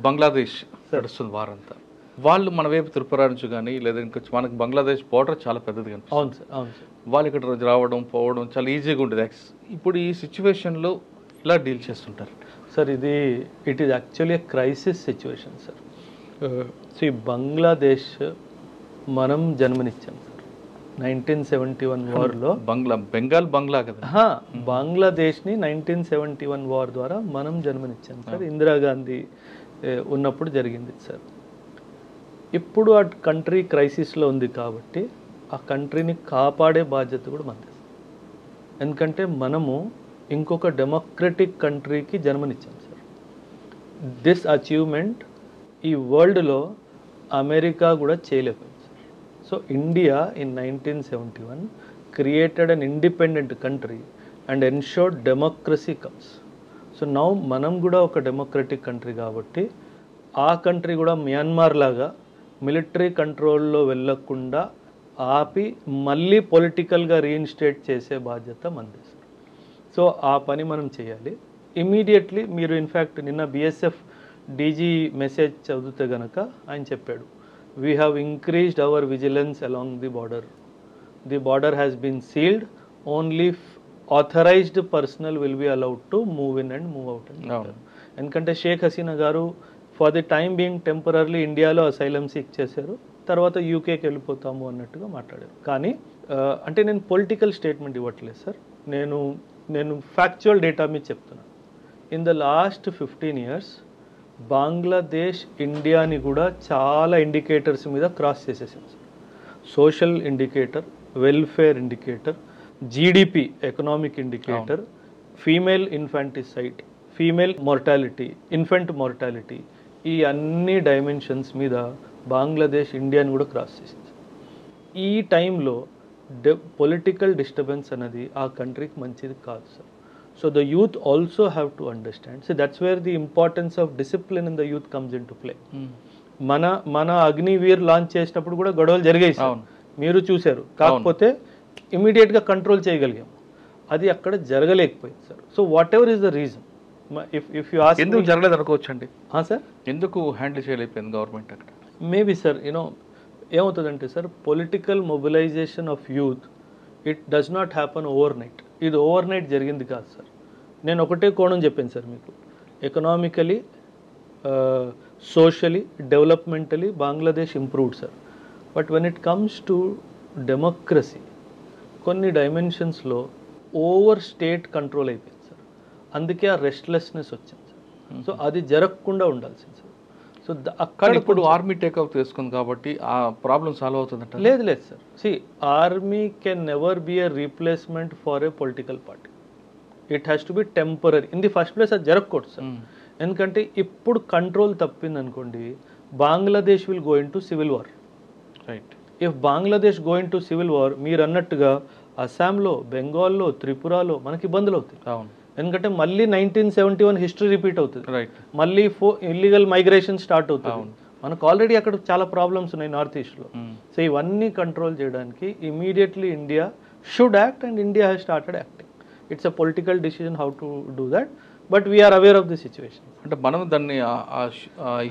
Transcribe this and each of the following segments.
బంగ్లాదేశ్ నడుస్తుంది వారంతా. వాళ్ళు మన వైపు త్రిపుర నుంచి కానీ లేదా ఇంకొచ్చి మనకి బంగ్లాదేశ్ బోర్డర్ చాలా పెద్దది కనిపిస్తుంది. అవును సార్, అవును సార్. వాళ్ళు ఇక్కడ రావడం పోవడం చాలా ఈజీగా ఉంటుంది. ఇప్పుడు ఈ సిచ్యువేషన్లో ఇలా డీల్ చేస్తుంటారు sir. It is actually a crisis situation sir. So ఈ బంగ్లాదేశ్ మనం జన్మనిచ్చాం సార్ 1971 వార్లో. బంగ్లా కదా. బంగ్లాదేశ్ని 1971 వార్ ద్వారా మనం జన్మనిచ్చాం సార్. ఇందిరాగాంధీ ఉన్నప్పుడు జరిగింది సార్. ఇప్పుడు ఆ కంట్రీ క్రైసిస్లో ఉంది కాబట్టి ఆ కంట్రీని కాపాడే బాధ్యత కూడా మనది. ఎందుకంటే మనము ఇంకొక డెమోక్రటిక్ కంట్రీకి జన్మనిచ్చాం సార్. దిస్ అచీవ్మెంట్ ఈ వరల్డ్లో అమెరికా కూడా చేయలేకపోయింది sir. So India in 1971 created an independent country and ensured democracy comes. So now మనం కూడా ఒక డెమోక్రటిక్ కంట్రీ కాబట్టి ఆ కంట్రీ కూడా మియాన్మార్ లాగా మిలిటరీ కంట్రోల్లో వెళ్ళకుండా ఆపి మళ్ళీ పొలిటికల్గా రీఇన్స్టేట్ చేసే బాధ్యత మనది సార్. సో ఆ పని మనం చేయాలి ఇమీడియట్లీ. మీరు ఇన్ఫ్యాక్ట్ నిన్న బిఎస్ఎఫ్ డీజీ మెసేజ్ చదివితే కనుక ఆయన చెప్పాడు, we have increased our vigilance along the border. The border has been sealed, only authorised personnel will be allowed to move in and move out అని. ఎందుకంటే షేక్ హసీనా గారు for the time being temporarily ఇండియాలో asylum seek చేశారు, తర్వాత యూకేకి వెళ్ళిపోతాము అన్నట్టుగా మాట్లాడారు. కానీ అంటే నేను పొలిటికల్ స్టేట్మెంట్ ఇవ్వట్లేదు సార్, నేను ఫ్యాక్చువల్ డేటా మీద చెప్తున్నాను. In the last 15 years Bangladesh ఇండియాని కూడా చాలా ఇండికేటర్స్ మీద క్రాస్ చేసేసింది sir. Social indicator, welfare indicator, GDP economic indicator, female infanticide, female mortality, infant mortality, ఈ అన్ని డైమెన్షన్స్ మీద బంగ్లాదేశ్ ఇండియాని కూడా క్రాస్ చేసింది. ఈ టైంలో పొలిటికల్ డిస్టర్బెన్స్ అనేది ఆ కంట్రీకి మంచిది కాదు sir. So the youth also have to understand. So that's where the importance of discipline in the youth comes in to play. మన అగ్నివీర్ లాంచ్ చేసినప్పుడు కూడా గొడవలు జరిగాయి సార్, మీరు చూశారు. కాకపోతే ఇమీడియట్గా కంట్రోల్ చేయగలిగాం, అది అక్కడ జరగలేకపోయింది sir. So whatever is the reason, if you ask ఎందుకు జరగలేదు అనుకోవచ్చు అండి సార్, ఎందుకు హ్యాండిల్ చేయలేకపోయింది గవర్నమెంట్ అక్కడ? మేబీ సార్ ఏమవుతుందంటే sir, political mobilisation of youth it does not happen overnight. ఇది ఓవర్ నైట్ జరిగింది కాదు సార్. నేను ఒకటే కోణం చెప్పాను సార్ మీకు. Economically, socially, developmentally Bangladesh improved sir. But when it comes to democracy కొన్ని డైమెన్షన్స్లో ఓవర్ స్టేట్ కంట్రోల్ అయిపోయింది సార్. అందుకే ఆ రెస్ట్లెస్నెస్ వచ్చింది సార్. సో అది జరగకుండా ఉండాల్సింది సార్. సో అక్కడ ఇప్పుడు ఆర్మీ టేక్అవుట్ చేసుకుంది కాబట్టి ఆ ప్రాబ్లం సాల్వ్ అవుతుందంట? లేదు sir. See, army can never be a replacement for a political party. It has to be temporary. In the first place అది జరగకూడదు సార్. ఎందుకంటే ఇప్పుడు కంట్రోల్ తప్పింది అనుకోండి, Bangladesh will go into civil war. Right. If Bangladesh go into civil war, మీరు అన్నట్టుగా అస్సాంలో, బెంగాల్లో, త్రిపురలో మనకి ఇబ్బందులు అవుతాయి. అవును. ఎందుకంటే మళ్ళీ 1971 హిస్టరీ రిపీట్ అవుతుంది. రైట్. మళ్ళీ ఇల్లీగల్ మైగ్రేషన్ స్టార్ట్ అవుతుంది. మనకు ఆల్రెడీ అక్కడ చాలా ప్రాబ్లమ్స్ ఉన్నాయి నార్త్ ఈస్ట్లో. సో ఇవన్నీ కంట్రోల్ చేయడానికి immediately India should act, and India has started acting. It's a political decision how to do that, but we are aware of the situation. అంటే మనం దాన్ని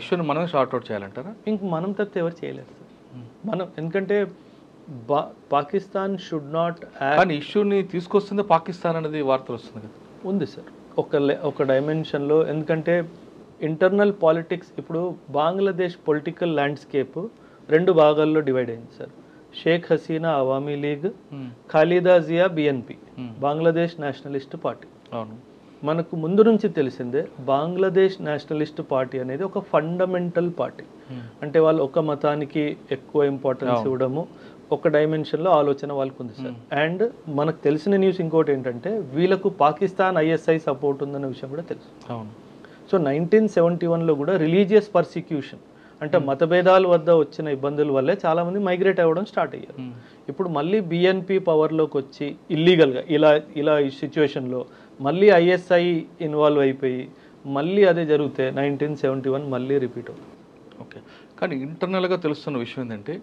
ఇష్యూని మనమే సార్ట్అవుట్ చేయాలంటారా? ఇంక మనం తప్పితే ఎవరు చేయలేరు సార్. మనం ఎందుకంటే పాకిస్తాన్ షుడ్ నాట్ యాక్ట్. కానీ ఇష్యూని తీసుకొస్తుంది పాకిస్తాన్ అనేది వార్తలు వస్తుంది కదా. ఉంది సార్ ఒక డైమెన్షన్లో. ఎందుకంటే ఇంటర్నల్ పాలిటిక్స్ ఇప్పుడు బంగ్లాదేశ్ పొలిటికల్ ల్యాండ్స్కేప్ 2 భాగాల్లో డివైడ్ అయింది సార్. షేక్ హసీనా అవామీ లీగ్, ఖాలిదా జియా బిఎన్పి, బంగ్లాదేశ్ నేషనలిస్ట్ పార్టీ. అవును. మనకు ముందు నుంచి తెలిసిందే బంగ్లాదేశ్ నేషనలిస్ట్ పార్టీ అనేది ఒక ఫండమెంటల్ పార్టీ. అంటే వాళ్ళు ఒక మతానికి ఎక్కువ ఇంపార్టెన్స్ ఇవ్వడము, ఒక డైమెన్షన్లో ఆలోచన వాళ్ళకు ఉంది సార్. అండ్ మనకు తెలిసిన న్యూస్ ఇంకోటి ఏంటంటే, వీళ్ళకు పాకిస్తాన్ ఐఎస్ఐ సపోర్ట్ ఉందన్న విషయం కూడా తెలుసు. అవును. సో 1971లో కూడా రిలీజియస్ పర్సిక్యూషన్, అంటే మతభేదాల వద్ద వచ్చిన ఇబ్బందుల వల్లే చాలామంది మైగ్రేట్ అవ్వడం స్టార్ట్ అయ్యారు. ఇప్పుడు మళ్ళీ బిఎన్పి పవర్లోకి వచ్చి ఇల్లీగల్గా ఇలా ఈ సిచ్యువేషన్లో మళ్ళీ ఐఎస్ఐ ఇన్వాల్వ్ అయిపోయి మళ్ళీ అదే జరిగితే 1971 మళ్ళీ రిపీట్ అవుతుంది. ఓకే. కానీ ఇంటర్నల్గా తెలుస్తున్న విషయం ఏంటంటే,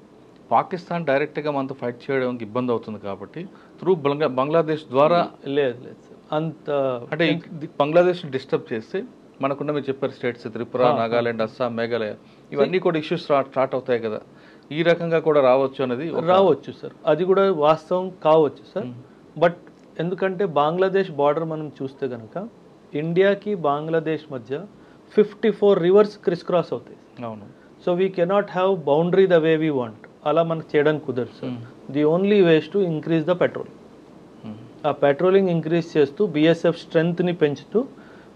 పాకిస్తాన్ డైరెక్ట్గా మనతో ఫైట్ చేయడానికి ఇబ్బంది అవుతుంది కాబట్టి త్రూ బంగ్లాదేశ్ ద్వారా లేదు సార్ అంత, అంటే బంగ్లాదేశ్ డిస్టర్బ్ చేస్తే మనకున్న మీరు చెప్పారు స్టేట్స్ త్రిపుర, నాగాలాండ్, అస్సాం, మేఘాలయ ఇవన్నీ కూడా ఇష్యూస్ స్టార్ట్ అవుతాయి కదా, ఈ రకంగా కూడా రావచ్చు అనేది రావచ్చు సార్, అది కూడా వాస్తవం కావచ్చు సార్. బట్ ఎందుకంటే బంగ్లాదేశ్ బార్డర్ మనం చూస్తే కనుక ఇండియాకి బంగ్లాదేశ్ మధ్య 54 రివర్స్ క్రిస్ క్రాస్ అవుతాయి. అవును. So we cannot have boundary the way we want, అలా మనకు చేయడానికి కుదరదు sir. The only ways to increase the petrol. ఆ పెట్రోలింగ్ ఇంక్రీజ్ చేస్తూ బిఎస్ఎఫ్ స్ట్రెంగ్త్ని పెంచుతూ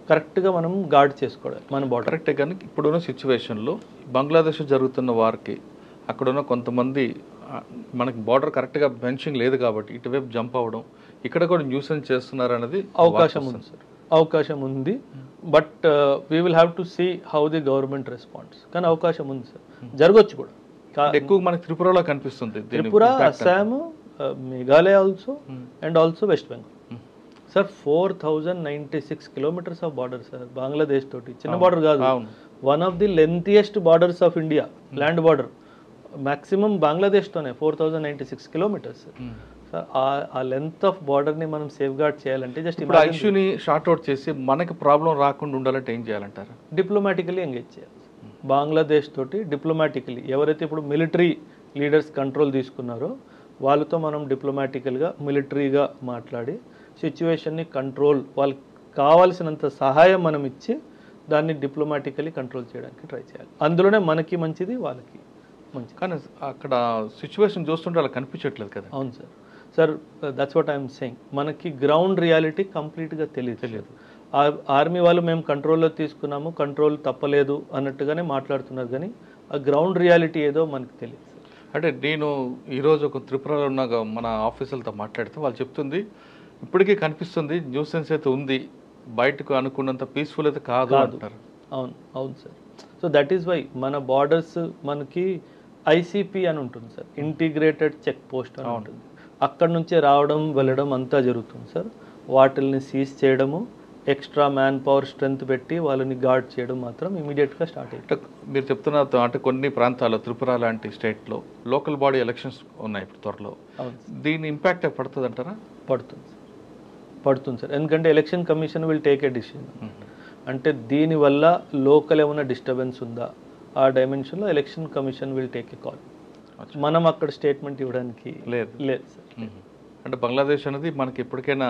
కరెక్ట్గా మనం గార్డ్ చేసుకోవాలి మన బార్డర్. కరెక్టే. కానీ ఇప్పుడున్న సిచ్యువేషన్లో బంగ్లాదేశ్ జరుగుతున్న వారికి అక్కడున్న కొంతమంది మనకి బార్డర్ కరెక్ట్గా ఫెన్సింగ్ లేదు కాబట్టి ఇటువైపు జంప్ అవ్వడం, ఇక్కడ కూడా న్యూసెన్స్ చేస్తున్నారు అనేది అవకాశం ఉంది సార్, అవకాశం ఉంది. But we will have to see how the government responds. కానీ అవకాశం ఉంది సార్, జరగచ్చు కూడా. ఎక్కువ మనకి త్రిపురలో కనిపిస్తుంది, Tripura, Assam, Meghalaya also and also West Bengal sir. 4096 kilometres of border sir Bangladesh తోటి, చిన్న బార్డర్ కాదు. One of the lengthiest borders of India, land border maximum బంగ్లాదేశ్తోనే 4096 కిలోమీటర్స్ సార్. ఆ లెంత్ ఆఫ్ బార్డర్ని మనం సేఫ్ గార్డ్ చేయాలంటే జస్ట్ ఇప్పుడు ఆ ఇష్యూని షార్ట్ అవుట్ చేసి మనకి ప్రాబ్లం రాకుండా ఉండాలంటే ఏం చేయాలంటారు? డిప్లొమాటికలీ ఎంగేజ్ చేయాలి బంగ్లాదేశ్ తోటి. డిప్లొమాటికలీ ఎవరైతే ఇప్పుడు మిలిటరీ లీడర్స్ కంట్రోల్ తీసుకున్నారో వాళ్ళతో మనం డిప్లొమాటికల్గా మిలిటరీగా మాట్లాడి సిచ్యువేషన్ని కంట్రోల్, వాళ్ళకి కావాల్సినంత సహాయం మనం ఇచ్చి దాన్ని డిప్లొమాటికలీ కంట్రోల్ చేయడానికి ట్రై చేయాలి. అందులోనే మనకి మంచిది, వాళ్ళకి మంచిది. కానీ అక్కడ సిచ్యువేషన్ చూస్తుంటే అలా కనిపించట్లేదు కదా. అవును sir. Sir that's what I'm saying. మనకి గ్రౌండ్ రియాలిటీ కంప్లీట్గా తెలియదు. ఆర్మీ వాళ్ళు మేము కంట్రోల్లో తీసుకున్నాము, కంట్రోల్ తప్పలేదు అన్నట్టుగానే మాట్లాడుతున్నారు, కానీ ఆ గ్రౌండ్ రియాలిటీ ఏదో మనకు తెలియదు. అంటే నేను ఈరోజు ఒక త్రిపురలో ఉన్న మన ఆఫీసర్లతో మాట్లాడితే వాళ్ళు చెప్తుంది ఇప్పటికీ కనిపిస్తుంది న్యూసెన్స్ అయితే ఉంది, బయటకు అనుకున్నంత పీస్ఫుల్ అయితే కాదు అంటారు. అవును అవును sir. So that is why మన బార్డర్స్ మనకి ఐసీపీ అని ఉంటుంది సార్, ఇంటిగ్రేటెడ్ చెక్ పోస్ట్ అని ఉంటుంది. అక్కడ నుంచే రావడం వెళ్ళడం అంతా జరుగుతుంది సార్. వాటిల్ని సీజ్ చేయడము, ఎక్స్ట్రా మ్యాన్ పవర్ స్ట్రెంత్ పెట్టి వాళ్ళని గార్డ్ చేయడం మాత్రం ఇమీడియట్గా స్టార్ట్ అయ్యింది. మీరు చెప్తున్న అంటే కొన్ని ప్రాంతాల్లో త్రిపుర లాంటి స్టేట్లో లోకల్ బాడీ ఎలక్షన్స్ ఉన్నాయి ఇప్పుడు త్వరలో, దీని ఇంపాక్ట్ పడుతుంది అంటారా? పడుతుంది సార్. ఎందుకంటే election commission will take a decision. అంటే దీనివల్ల లోకల్ ఏమైనా డిస్టర్బెన్స్ ఉందా ఆ డైమెన్షన్లో election commission will take a call. మనం అక్కడ స్టేట్మెంట్ ఇవ్వడానికి లేదు సార్. అంటే బంగ్లాదేశ్ అనేది మనకి ఎప్పటికైనా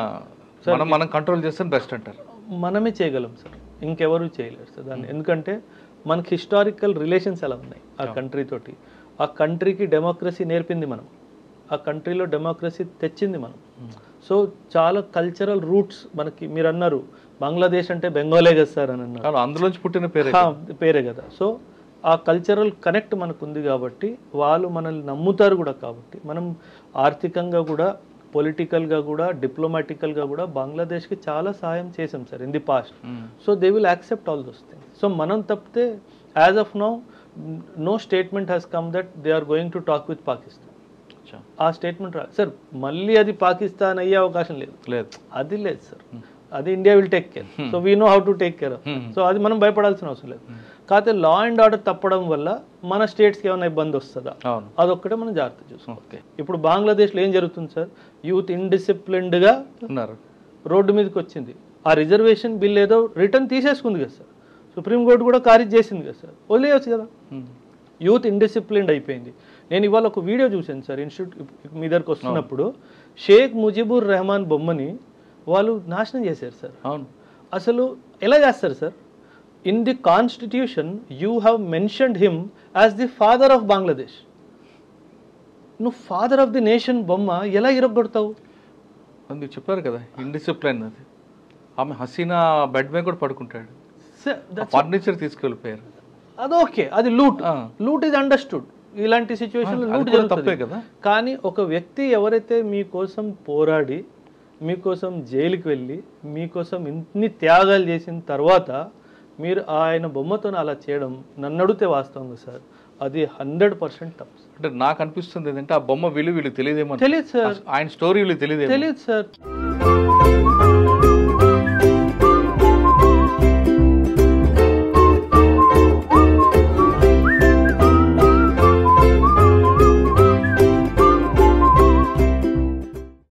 మనం కంట్రోల్ చేస్తే బెస్ట్ అంటారు. మనమే చేయగలం సార్, ఇంకెవరు చేయలేరు సార్ దాన్ని. ఎందుకంటే మనకి హిస్టారికల్ రిలేషన్స్ ఎలా ఉన్నాయి ఆ కంట్రీ తోటి. ఆ కంట్రీకి డెమోక్రసీ నేర్పింది మనం, ఆ కంట్రీలో డెమోక్రసీ తెచ్చింది మనం. సో చాలా కల్చరల్ రూట్స్ మనకి. మీరు అన్నారు బంగ్లాదేశ్ అంటే బెంగాలే కదా సార్ అని అన్నారు, అందులోంచి పుట్టిన పేరే కదా. సో ఆ కల్చరల్ కనెక్ట్ మనకు ఉంది కాబట్టి వాళ్ళు మనల్ని నమ్ముతారు కూడా. కాబట్టి మనం ఆర్థికంగా కూడా, పొలిటికల్గా కూడా, డిప్లొమాటికల్గా కూడా బంగ్లాదేశ్కి చాలా సహాయం చేసాం sir in the past. So they will accept all those things. So మనం తప్పితే as of now no statement has come that they are going to talk with Pakistan. ఆ స్టేట్మెంట్ సార్ మళ్ళీ అది పాకిస్తాన్ అయ్యే అవకాశం లేదు, అది లేదు సార్. అది India will take care. So we know how to take care. So అది మనం భయపడాల్సిన అవసరం లేదు. కాకపోతే లా అండ్ ఆర్డర్ తప్పడం వల్ల మన స్టేట్స్కి ఏమైనా ఇబ్బంది వస్తుందా, అదొక్కటే మనం జాగ్రత్త చూసుకోవాలి. ఇప్పుడు బంగ్లాదేశ్లో ఏం జరుగుతుంది సార్, యూత్ ఇండిసిప్లిన్డ్గా ఉన్నారు, రోడ్డు మీదకి వచ్చింది. ఆ రిజర్వేషన్ బిల్ ఏదో రిటర్న్ తీసేసుకుంది కదా సార్, సుప్రీంకోర్టు కూడా ఖారీజ్ చేసింది కదా సార్, వదిలేయచ్చు కదా. యూత్ ఇండిసిప్లిన్డ్ అయిపోయింది. నేను ఇవాళ ఒక వీడియో చూశాను సార్, ఇన్స్టిట్యూట్ మీ దగ్గరకు వస్తున్నప్పుడు షేక్ ముజిబుర్ రెహమాన్ బొమ్మని వాళ్ళు నాశనం చేశారు సార్. అవును, అసలు ఎలా చేస్తారు sir? In the constitution you have mentioned him as the father of Bangladesh. నువ్వు ఫాదర్ ఆఫ్ ది నేషన్ బొమ్మ ఎలా ఇరగొడతావు? మీరు చెప్పారు కదా ఇండిసిప్లైన్ అది. ఆమె హసీనా బెడ్ మీద కూడా పడుకుంటాడు, ఫర్నిచర్ తీసుకెళ్ళిపోయారు. అది ఓకే, అది లూట్ ఈజ్ అండర్స్టూడ్. ఇలాంటి సిచ్యువేషన్లో లూట్ తప్పే కదా. కానీ ఒక వ్యక్తి ఎవరైతే మీకోసం పోరాడి, మీకోసం జైలుకి వెళ్ళి, మీకోసం ఇన్ని త్యాగాలు చేసిన తర్వాత మీరు ఆయన బొమ్మతో అలా చేయడం నన్ను అడిగితే వాస్తవంగా సార్ అది 100% తప్పు. అంటే నాకు అనిపిస్తుంది ఏంటంటే ఆ బొమ్మ వీళ్ళు తెలియదేమో. తెలియదు సార్, ఆయన స్టోరీ వీళ్ళు తెలియదు సార్.